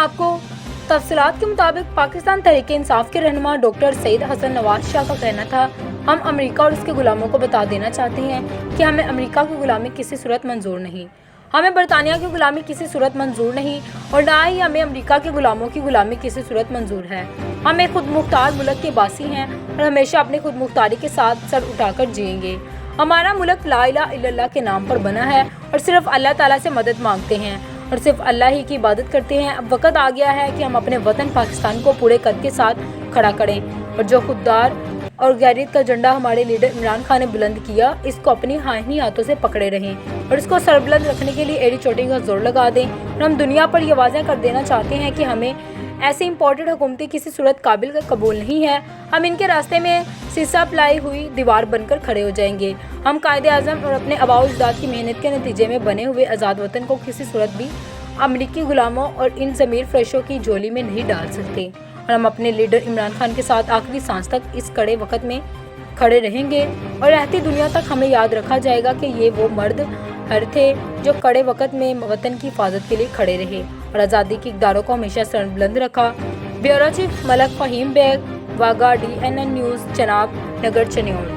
آپ کو تفصیلات کے مطابق پاکستان تحریک انصاف کے رہنما ڈاکٹر سید حسن نواز شاہ کا کہنا تھا، ہم امریکہ اور اس کے غلاموں کو بتا دینا چاہتے ہیں کہ ہمیں امریکہ کی غلامی کسی صورت منظور نہیں، ہمیں برطانیہ کی غلامی کسی صورت منظور نہیں اور نہ ہی ہمیں امریکہ کے غلاموں کی غلامی کسی صورت منظور ہے۔ ہم ایک خود مختار ملک کے باسی ہیں اور ہمیشہ اپنی خود مختاری کے ساتھ سر اٹھا کر جئیں گے۔ ہمارا ملک لا الہ الا اللہ کے نام پر بنا ہے اور صرف اللہ تعالیٰ سے مدد مانگتے ہیں اور صرف اللہ ہی کی عبادت کرتے ہیں۔ اب وقت آ گیا ہے کہ ہم اپنے وطن پاکستان کو پورے قد کے ساتھ کھڑا کریں اور جو خوددار اور غیرت کا جھنڈا ہمارے لیڈر عمران خان نے بلند کیا، اس کو اپنی ہی ہاتھوں سے پکڑے رہیں اور اس کو سربلند رکھنے کے لیے ایڑی چوٹی کا زور لگا دیں۔ اور ہم دنیا پر یہ واضح کر دینا چاہتے ہیں کہ ہمیں ایسی امپورٹڈ حکومتی کسی صورت قابل کا قبول نہیں ہے۔ ہم ان کے راستے میں سیسا پلائی ہوئی دیوار بن کر کھڑے ہو جائیں گے۔ ہم قائد اعظم اور اپنے آباء و اجداد کی محنت کے نتیجے میں بنے ہوئے آزاد وطن کو کسی صورت بھی امریکی غلاموں اور ان ضمیر فریشوں کی جھولی میں نہیں ڈال سکتے اور ہم اپنے لیڈر عمران خان کے ساتھ آخری سانس تک اس کڑے وقت میں کھڑے رہیں گے اور رہتی دنیا تک ہمیں یاد رکھا جائے گا کہ یہ وہ مرد ہر تھے جو کڑے وقت میں وطن کی حفاظت کے لیے کھڑے رہے اور آزادی کی اقداروں کو ہمیشہ سر بلند رکھا۔ Bureau chief Malik Fahim Baig, Wagah DNN news, Chenab Nagar, چنیول۔